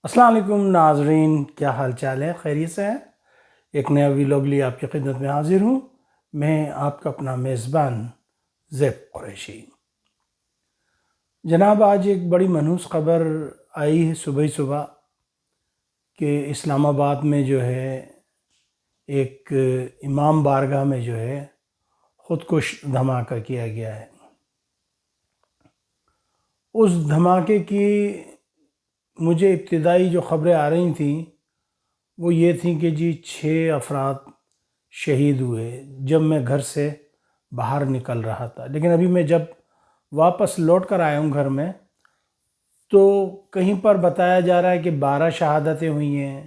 السلام علیکم ناظرین، کیا حال چال ہے؟ خیریت سے ہیں؟ ایک نیا ویلوگ لیے آپ کی خدمت میں حاضر ہوں۔ میں آپ کا اپنا میزبان زیب قریشی۔ جناب، آج ایک بڑی منحوس خبر آئی ہے صبح کہ اسلام آباد میں جو ہے ایک امام بارگاہ میں جو ہے خودکش دھماکہ کیا گیا ہے۔ اس دھماکے کی مجھے ابتدائی جو خبریں آ رہی تھیں وہ یہ تھیں کہ 6 افراد شہید ہوئے جب میں گھر سے باہر نکل رہا تھا، لیکن ابھی میں جب واپس لوٹ کر آیا ہوں گھر میں تو کہیں پر بتایا جا رہا ہے کہ 12 شہادتیں ہوئی ہیں،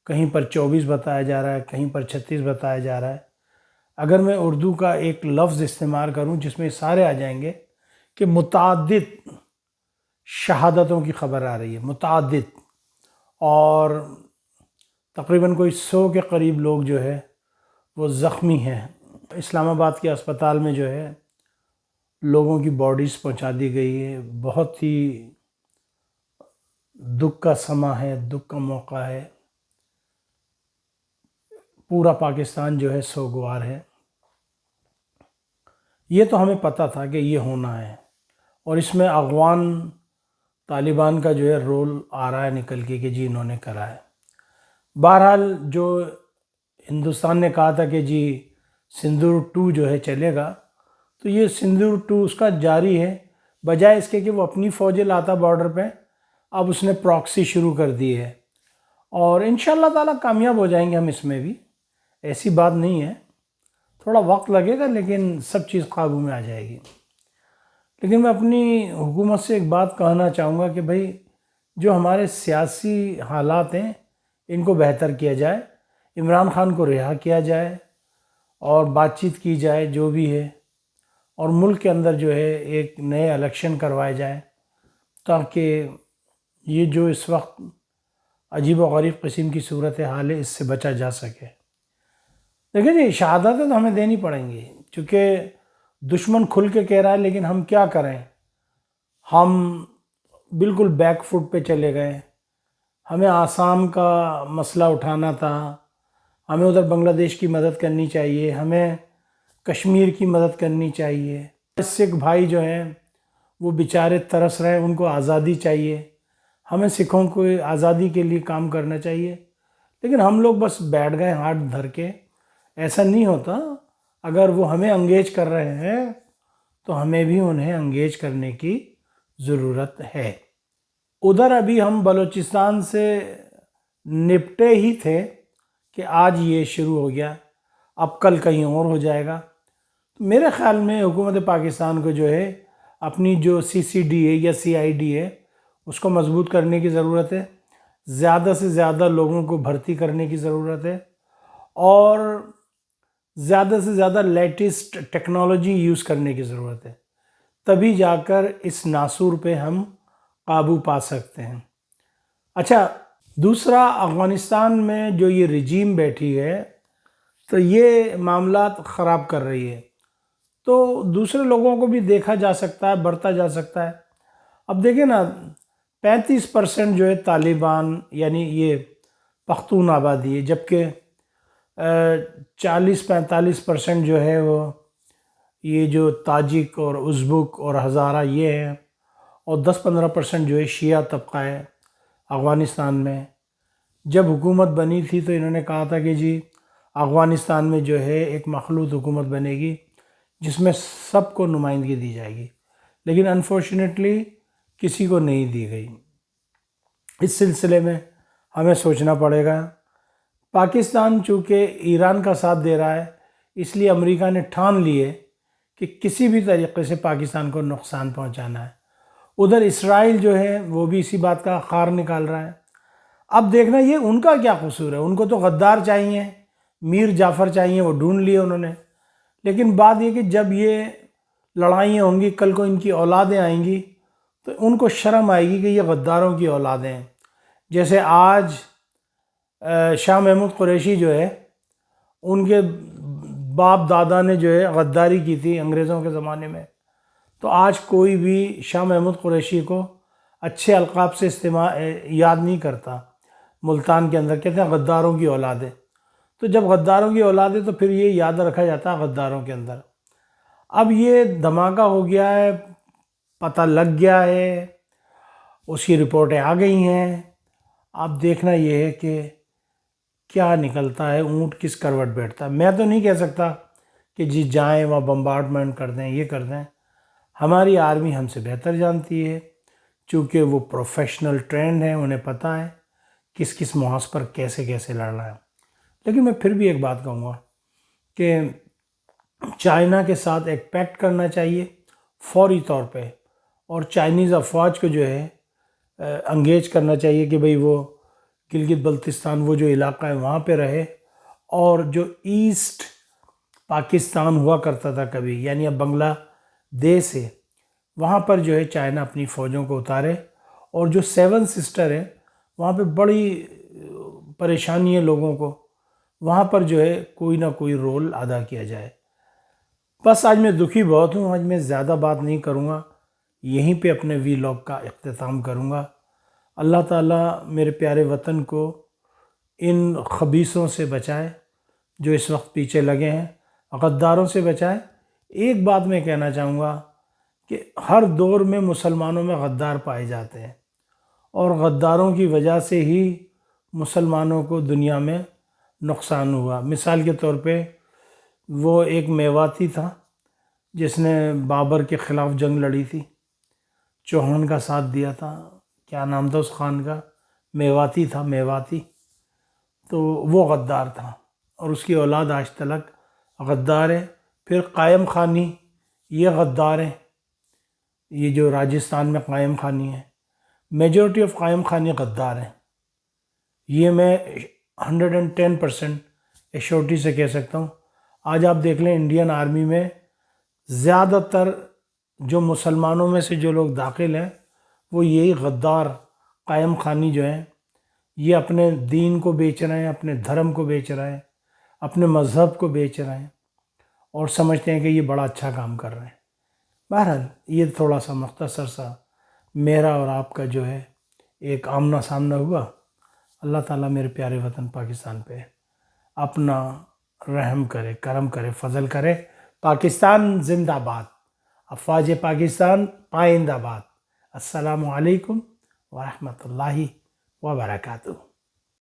کہیں پر 24 بتایا جا رہا ہے، کہیں پر 36 بتایا جا رہا ہے۔ اگر میں اردو کا ایک لفظ استعمال کروں جس میں سارے آ جائیں گے کہ متعدد شہادتوں کی خبر آ رہی ہے، متعدد، اور تقریباً کوئی 100 کے قریب لوگ جو ہے وہ زخمی ہیں۔ اسلام آباد کے اسپتال میں جو ہے لوگوں کی باڈیز پہنچا دی گئی ہے۔ بہت ہی دکھ کا سماں ہے، دکھ کا موقع ہے۔ پورا پاکستان جو ہے سوگوار ہے۔ یہ تو ہمیں پتہ تھا کہ یہ ہونا ہے، اور اس میں اغوان طالبان کا جو ہے رول آ رہا ہے نکل کے کہ انہوں نے کرا ہے۔ بہرحال جو ہندوستان نے کہا تھا کہ سندور 2 جو ہے چلے گا، تو یہ سندور 2 اس کا جاری ہے، بجائے اس کے کہ وہ اپنی فوجیں لاتا بارڈر پہ، اب اس نے پراکسی شروع کر دی ہے، اور انشاءاللہ تعالیٰ کامیاب ہو جائیں گے ہم اس میں بھی۔ ایسی بات نہیں ہے، تھوڑا وقت لگے گا لیکن سب چیز قابو میں آ جائے گی۔ لیکن میں اپنی حکومت سے ایک بات کہنا چاہوں گا کہ بھائی جو ہمارے سیاسی حالات ہیں ان کو بہتر کیا جائے، عمران خان کو رہا کیا جائے اور بات چیت کی جائے جو بھی ہے، اور ملک کے اندر جو ہے ایک نئے الیکشن کروائے جائیں تاکہ یہ جو اس وقت عجیب و غریب قسم کی صورت حال ہے اس سے بچا جا سکے۔ دیکھیں شہادتیں تو ہمیں دینی پڑیں گی، چونکہ دشمن کھل کے کہہ رہا ہے، لیکن ہم کیا کریں؟ ہم بالکل بیک فٹ پہ چلے گئے۔ ہمیں آسام کا مسئلہ اٹھانا تھا، ہمیں ادھر بنگلہ دیش کی مدد کرنی چاہیے، ہمیں کشمیر کی مدد کرنی چاہیے۔ سکھ بھائی جو ہیں وہ بیچارے ترس رہے ہیں، ان کو آزادی چاہیے، ہمیں سکھوں کو آزادی کے لیے کام کرنا چاہیے۔ لیکن ہم لوگ بس بیٹھ گئے ہاتھ دھر کے۔ ایسا نہیں ہوتا، اگر وہ ہمیں انگیج کر رہے ہیں تو ہمیں بھی انہیں انگیج کرنے کی ضرورت ہے۔ ادھر ابھی ہم بلوچستان سے نپٹے ہی تھے کہ آج یہ شروع ہو گیا، اب کل کہیں اور ہو جائے گا۔ میرے خیال میں حکومت پاکستان کو جو ہے اپنی جو CCD ہے یا CID ہے اس کو مضبوط کرنے کی ضرورت ہے، زیادہ سے زیادہ لوگوں کو بھرتی کرنے کی ضرورت ہے، اور زیادہ سے زیادہ لیٹسٹ ٹیکنالوجی یوز کرنے کی ضرورت ہے، تبھی جا کر اس ناسور پہ ہم قابو پا سکتے ہیں۔ اچھا، دوسرا، افغانستان میں جو یہ رجیم بیٹھی ہے تو یہ معاملات خراب کر رہی ہے، تو دوسرے لوگوں کو بھی دیکھا جا سکتا ہے، برتا جا سکتا ہے۔ اب دیکھیں نا، 35% جو ہے طالبان یعنی یہ پختون آبادی ہے، جبکہ 40-45% جو ہے وہ یہ جو تاجک اور ازبک اور ہزارہ یہ ہیں، اور 10-15% جو ہے شیعہ طبقہ ہے افغانستان میں۔ جب حکومت بنی تھی تو انہوں نے کہا تھا کہ افغانستان میں جو ہے ایک مخلوط حکومت بنے گی جس میں سب کو نمائندگی دی جائے گی، لیکن انفارچونیٹلی کسی کو نہیں دی گئی۔ اس سلسلے میں ہمیں سوچنا پڑے گا۔ پاکستان چونکہ ایران کا ساتھ دے رہا ہے، اس لیے امریکہ نے ٹھان لیے کہ کسی بھی طریقے سے پاکستان کو نقصان پہنچانا ہے۔ ادھر اسرائیل جو ہے وہ بھی اسی بات کا خار نکال رہا ہے۔ اب دیکھنا یہ ان کا کیا قصور ہے، ان کو تو غدار چاہیے، میر جعفر چاہیے، وہ ڈھونڈ لیے انہوں نے۔ لیکن بات یہ کہ جب یہ لڑائیاں ہوں گی، کل کو ان کی اولادیں آئیں گی تو ان کو شرم آئے گی کہ یہ غداروں کی اولادیں ہیں۔ جیسے آج شاہ محمود قریشی جو ہے، ان کے باپ دادا نے جو ہے غداری کی تھی انگریزوں کے زمانے میں، تو آج کوئی بھی شاہ محمود قریشی کو اچھے القاب سے یاد نہیں کرتا. ملتان کے اندر کہتے ہیں غداروں کی اولادیں. تو جب غداروں کی اولادیں تو پھر یہ یاد رکھا جاتا ہے غداروں کے اندر. اب یہ دھماکہ ہو گیا ہے، پتہ لگ گیا ہے، اس کی رپورٹیں آ گئی ہیں. اب دیکھنا یہ ہے کہ کیا نکلتا ہے، اونٹ کس کروٹ بیٹھتا ہے. میں تو نہیں کہہ سکتا کہ جی جائیں وہاں بمبارڈمنٹ کر دیں، یہ کر دیں. ہماری آرمی ہم سے بہتر جانتی ہے، چونکہ وہ پروفیشنل ٹرینڈ ہیں، انہیں پتہ ہے کس کس محاذ پر کیسے کیسے لڑنا ہے. لیکن میں پھر بھی ایک بات کہوں گا کہ چائنا کے ساتھ ایک پیکٹ کرنا چاہیے فوری طور پہ، اور چائنیز افواج کو جو ہے انگیج کرنا چاہیے کہ بھئی وہ گلگت بلتستان وہ جو علاقہ ہے وہاں پہ رہے، اور جو ایسٹ پاکستان ہوا کرتا تھا کبھی، یعنی اب بنگلہ دیش ہے، وہاں پر جو ہے چائنا اپنی فوجوں کو اتارے. اور جو 7 سسٹر ہے وہاں پہ بڑی پریشانی ہے لوگوں کو، وہاں پر جو ہے کوئی نہ کوئی رول ادا کیا جائے. بس آج میں دکھی بہت ہوں، آج میں زیادہ بات نہیں کروں گا، یہیں پہ اپنے ویلاگ کا اختتام کروں گا. اللہ تعالیٰ میرے پیارے وطن کو ان خبیثوں سے بچائے جو اس وقت پیچھے لگے ہیں، غداروں سے بچائے. ایک بات میں کہنا چاہوں گا کہ ہر دور میں مسلمانوں میں غدار پائے جاتے ہیں، اور غداروں کی وجہ سے ہی مسلمانوں کو دنیا میں نقصان ہوا. مثال کے طور پہ وہ ایک میواتی تھا جس نے بابر کے خلاف جنگ لڑی تھی، چوہان کا ساتھ دیا تھا. کیا نام تھا اس خان کا؟ میواتی تھا، میواتی. تو وہ غدار تھا، اور اس کی اولاد آج تلک غدار ہے. پھر قائم خانی، یہ غدار ہیں، یہ جو راجستھان میں قائم خانی ہے، میجورٹی آف قائم خانی غدار ہیں. یہ میں 110% ایشورٹی سے کہہ سکتا ہوں. آج آپ دیکھ لیں انڈین آرمی میں زیادہ تر جو مسلمانوں میں سے جو لوگ داخل ہیں وہ یہی غدار قائم خانی جو ہیں، یہ اپنے دین کو بیچ رہے ہیں، اپنے دھرم کو بیچ رہے ہیں، اپنے مذہب کو بیچ رہے ہیں، اور سمجھتے ہیں کہ یہ بڑا اچھا کام کر رہے ہیں. بہرحال یہ تھوڑا سا مختصر سا میرا اور آپ کا جو ہے ایک آمنا سامنا ہوا. اللہ تعالیٰ میرے پیارے وطن پاکستان پہ اپنا رحم کرے، کرم کرے، فضل کرے. پاکستان زندہ باد، افواج پاکستان پائندہ باد. السلام علیکم ورحمۃ اللہ وبرکاتہ.